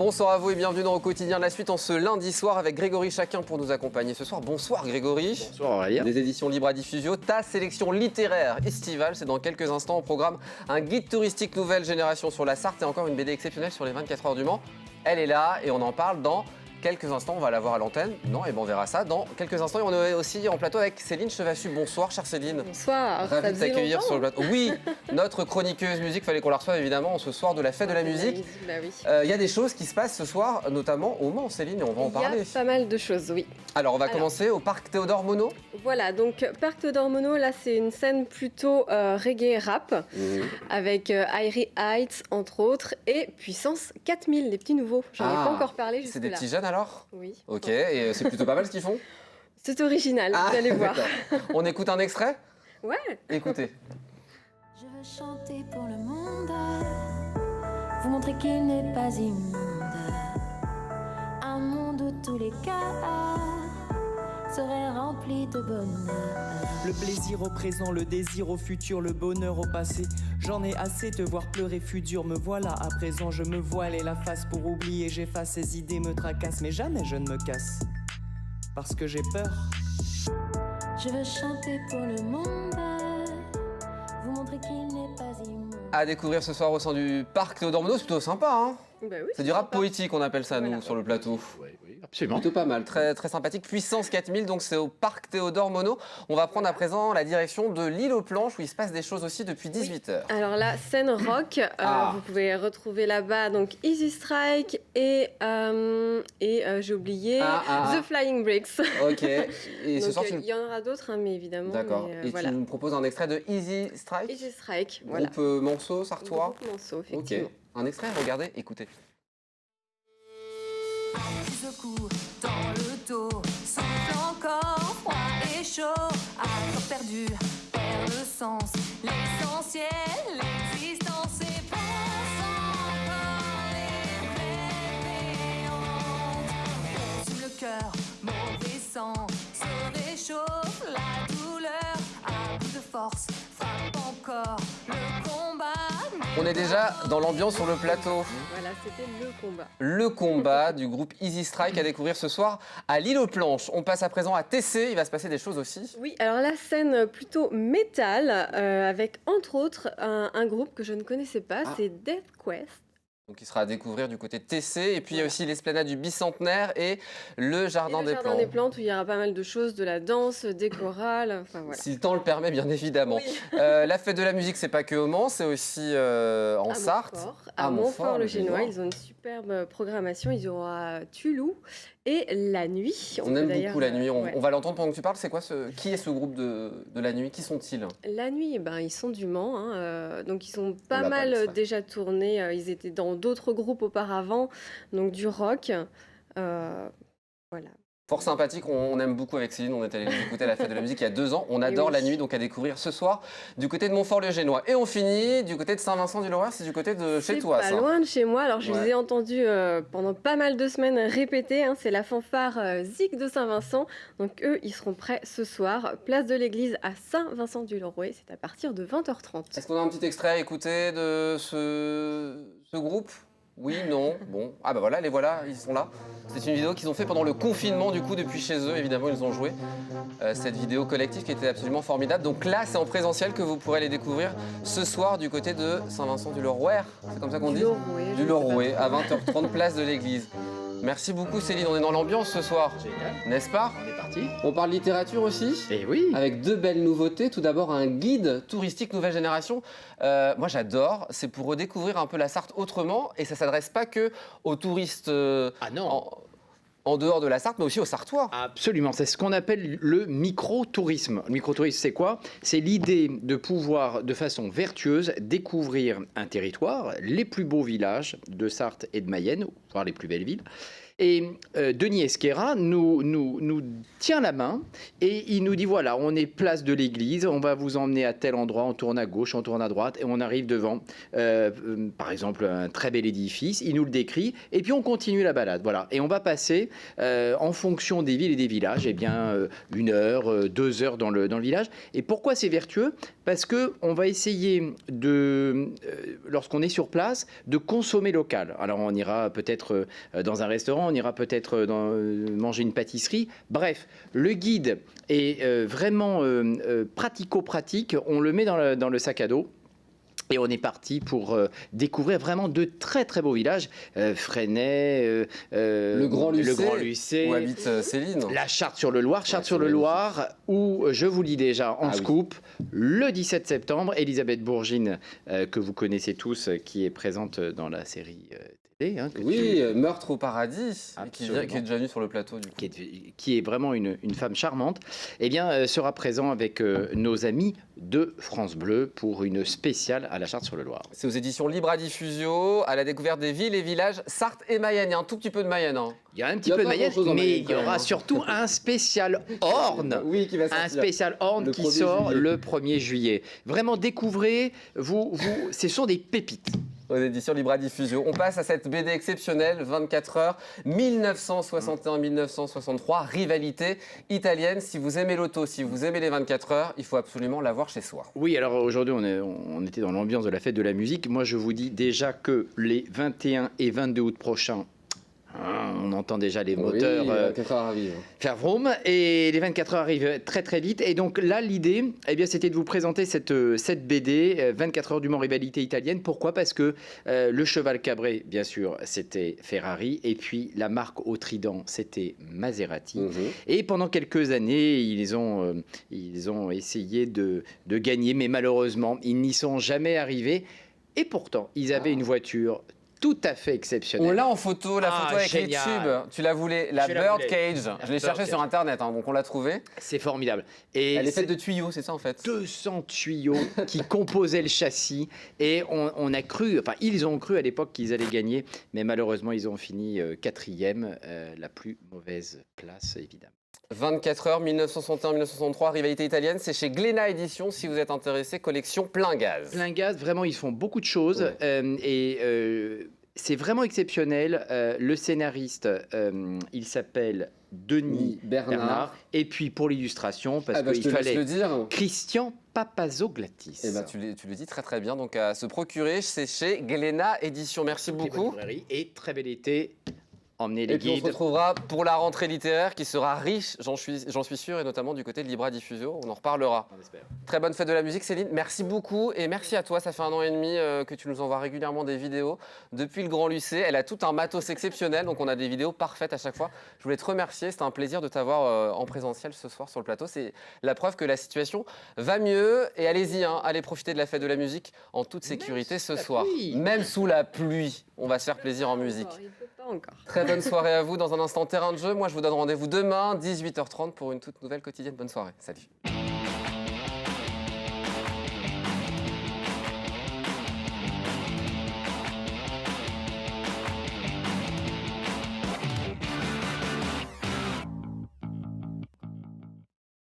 Bonsoir à vous et bienvenue dans Au Quotidien. La suite en ce lundi soir avec Grégory Chacun pour nous accompagner ce soir. Bonsoir Grégory. Bonsoir Aurélien. Des éditions Libra Diffusio, ta sélection littéraire estivale. C'est dans quelques instants au programme un guide touristique nouvelle génération sur la Sarthe et encore une BD exceptionnelle sur les 24 heures du Mans. Elle est là et on en parle dans quelques instants. On va la voir à l'antenne. Non, et ben on verra ça dans quelques instants. Et on est aussi en plateau avec Céline Chevassu. Bonsoir chère Céline. Bonsoir. Ravi de t'accueillir sur le plateau. Oui, notre chroniqueuse musique, fallait qu'on la reçoive évidemment ce soir de la fête de la musique. Bah oui. Il y a des choses qui se passent ce soir, notamment au Mans, Céline, et on va en parler. Il y a pas mal de choses, oui. Alors, on va commencer au parc Théodore Monod. Voilà, donc Parc Théodore Monod, là, c'est une scène plutôt reggae rap, avec Irie Heights, entre autres, et Puissance 4000, les petits nouveaux. J'en ai pas encore parlé jusque-là. C'est des petits jeunes alors? Oui. Ok, et c'est plutôt pas mal ce qu'ils font? C'est original, vous allez voir. On écoute un extrait? Ouais. Écoutez. Je veux chanter pour le monde, vous montrer qu'il n'est pas immonde. Un monde où tous les cas seraient remplis de bonheur. Le plaisir au présent, le désir au futur, le bonheur au passé. J'en ai assez, te voir pleurer fut dur. Me voilà à présent, je me voile et la face pour oublier. J'efface ces idées, me tracassent, mais jamais je ne me casse. Parce que j'ai peur. Je veux chanter pour le monde, vous montrer qu'il n'est pas immonde. À découvrir ce soir au sein du parc Théodore Monod, c'est plutôt sympa, hein? Bah oui, C'est du rap sympa. poétique, on appelle ça, nous, Voilà. sur le plateau. Oui, absolument. Plutôt pas mal, très, très sympathique. Puissance 4000, donc c'est au parc Théodore Monod. On va prendre à présent la direction de l'île aux Planches, où il se passe des choses aussi depuis 18h. Alors là, scène rock, vous pouvez retrouver là-bas donc Easy Strike et j'ai oublié The Flying Bricks. Ok, et ce Donc, soir, il y en aura d'autres, hein, mais évidemment. D'accord. mais, Et voilà. tu nous proposes un extrait de Easy Strike, Easy Strike, voilà. groupe Monceau, Sartois. Groupe Monceau, Ok, effectivement. un extrait, regardez, écoutez. Qui secoue dans le dos, souffle encore, froid et chaud. À corps perdu, perd le sens, l'essentiel, l'existence et pense encore les méandres. Consume le cœur, mauvais sang, se réchauffe la douleur. À bout de force, frappe encore le combat. On est déjà dans l'ambiance sur le plateau. Voilà, c'était le combat. Le combat du groupe Easy Strike à découvrir ce soir à l'île aux Planches. On passe à présent à TC, il va se passer des choses aussi. Oui, alors la scène plutôt métal, avec entre autres un groupe que je ne connaissais pas, c'est Death Quest. Donc il sera à découvrir du côté de TC. Et puis il y a aussi l'esplanade du Bicentenaire et le Jardin Et le des Jardin Plantes. des Plantes où il y aura pas mal de choses, de la danse, des chorales, enfin voilà. Si le temps le permet, bien évidemment. Oui. La fête de la musique, c'est pas que au Mans, c'est aussi en À Sarthe. À Montfort, le Génois. Génois, ils ont une superbe programmation. Ils auront à Tulou et la nuit. On peut aime d'ailleurs, beaucoup la nuit. ouais. On va l'entendre pendant que tu parles. C'est quoi qui est ce groupe de la nuit? Qui sont-ils? La nuit, ben, ils sont du Mans, hein, donc ils ont pas l'a pas, mal l'extrait. déjà tourné. Ils étaient dans d'autres groupes auparavant, donc du rock. Voilà. Fort sympathique, on aime beaucoup avec Céline, on est allé les écouter à la fête de la musique il y a 2 ans. On adore oui. la nuit, donc à découvrir ce soir du côté de Montfort-le-Génois. Et on finit du côté de Saint-Vincent-du-Laurent, c'est du côté de chez toi, C'est ça. pas loin de chez moi. Alors je Ouais. les ai entendus pendant pas mal de semaines répéter. Hein, c'est la fanfare Zig de Saint-Vincent. Donc eux, ils seront prêts ce soir. Place de l'église à Saint-Vincent-du-Laurent. C'est à partir de 20h30. Est-ce qu'on a un petit extrait à écouter de ce groupe? Oui, non, bon. Ah bah voilà, les voilà, ils sont là. C'est une vidéo qu'ils ont fait pendant le confinement, du coup, depuis chez eux, évidemment, ils ont joué. Cette vidéo collective qui était absolument formidable. Donc là, c'est en présentiel que vous pourrez les découvrir ce soir du côté de Saint-Vincent-du-Laurent. C'est comme ça qu'on dit? Du Larouet, à 20h30, place de l'église. Merci beaucoup Céline, on est dans l'ambiance ce soir, Génial. n'est-ce pas? On est parti. On parle littérature aussi? Et oui. Avec 2 belles nouveautés. Tout d'abord, un guide touristique nouvelle génération. Moi, j'adore. C'est pour redécouvrir un peu la Sarthe autrement. Et ça ne s'adresse pas que aux touristes Ah non. en dehors de la Sarthe, mais aussi aux Sartois. Absolument, c'est ce qu'on appelle le micro-tourisme. Le micro-tourisme, c'est quoi? C'est l'idée de pouvoir, de façon vertueuse, découvrir un territoire, les plus beaux villages de Sarthe et de Mayenne, voire les plus belles villes. Et Denis Esquerra nous tient la main et il nous dit voilà, on est place de l'église, on va vous emmener à tel endroit, on tourne à gauche, on tourne à droite et on arrive devant, par exemple, un très bel édifice. Il nous le décrit et puis on continue la balade. Voilà. Et on va passer, en fonction des villes et des villages, 1 heure, 2 heures dans le village. Et pourquoi c'est vertueux? Parce qu'on va essayer de, lorsqu'on est sur place, de consommer local. Alors on ira peut-être peut-être dans un restaurant, on ira peut-être manger une pâtisserie. Bref, le guide est vraiment pratico-pratique. On le met dans le sac à dos. Et on est parti pour découvrir vraiment de très très beaux villages. Fresnay, Le Grand Lucé, où habite Céline. la Charte-sur-le-Loir. Charte-sur-le-Loir, où je vous lis déjà en scoop, le 17 septembre, Elisabeth Bourgine, que vous connaissez tous, qui est présente dans la série télé. Hein, Meurtre au paradis, qui est déjà venu sur le plateau. Du coup. Qui est vraiment une femme charmante, eh bien, sera présent avec nos amis de France Bleu pour une spéciale à la Charte-sur-le-Loir. C'est aux éditions Libra Diffusio, à la découverte des villes et villages Sarthe et Mayenne. Il y a un tout petit peu de Mayenne. Hein. Il y a un petit peu de Mayenne, mais il y aura surtout un spécial Orne. Oui, qui va sortir. Un spécial Orne qui sort le 1er juillet. Vraiment, découvrez, ce sont des pépites. Aux éditions Libra Diffusio. On passe à cette BD exceptionnelle, 24 heures, 1961-1963, rivalité italienne. Si vous aimez l'auto, si vous aimez les 24 heures, il faut absolument l'avoir chez soi. Oui, alors aujourd'hui, on était dans l'ambiance de la fête de la musique. Moi, je vous dis déjà que les 21 et 22 août prochains, on entend déjà les moteurs faire vroom, et les 24 heures arrivent très très vite. Et donc là, l'idée, eh bien, c'était de vous présenter cette BD, 24 heures du Mans, rivalité italienne. Pourquoi ? Parce que le cheval cabré, bien sûr, c'était Ferrari, et puis la marque au trident, c'était Maserati. Et pendant quelques années, ils ont essayé de gagner, mais malheureusement, ils n'y sont jamais arrivés. Et pourtant, ils avaient une voiture tout à fait exceptionnelle. On l'a en photo, la photo avec génial. les tubes. Tu la voulais, la Bird Cage. Je l'ai cherchée sur Internet, hein, donc on l'a trouvée. C'est formidable. Et elle est faite de tuyaux, c'est ça en fait. 200 tuyaux qui composaient le châssis. Et on a cru, enfin ils ont cru à l'époque qu'ils allaient gagner, mais malheureusement ils ont fini 4e, la plus mauvaise place évidemment. 24 heures, 1961-1963, rivalité italienne, c'est chez Glénat Éditions si vous êtes intéressé, collection plein gaz. Plein gaz, vraiment ils font beaucoup de choses c'est vraiment exceptionnel. Le scénariste, il s'appelle Denis Bernard. Et puis pour l'illustration, parce qu'il fallait Christian Papazoglatis. Eh ben, tu le dis très très bien, donc à se procurer, c'est chez Glénat Éditions. Merci beaucoup. Et très bel été. Emmenez les guides. Et puis on se retrouvera pour la rentrée littéraire qui sera riche, j'en suis sûr, et notamment du côté de Libra Diffusio. On en reparlera. On espère. Très bonne fête de la musique, Céline. Merci beaucoup et merci à toi. Ça fait 1 an et demi que tu nous envoies régulièrement des vidéos depuis le Grand Lucé. Elle a tout un matos exceptionnel, donc on a des vidéos parfaites à chaque fois. Je voulais te remercier. C'était un plaisir de t'avoir en présentiel ce soir sur le plateau. C'est la preuve que la situation va mieux. Et allez-y, hein, allez profiter de la fête de la musique en toute sécurité ce soir. Même sous la pluie, on va se faire plaisir en musique. Encore. Très bonne soirée à vous. Dans un instant, terrain de jeu. Moi, je vous donne rendez-vous demain, 18h30, pour une toute nouvelle quotidienne. Bonne soirée. Salut.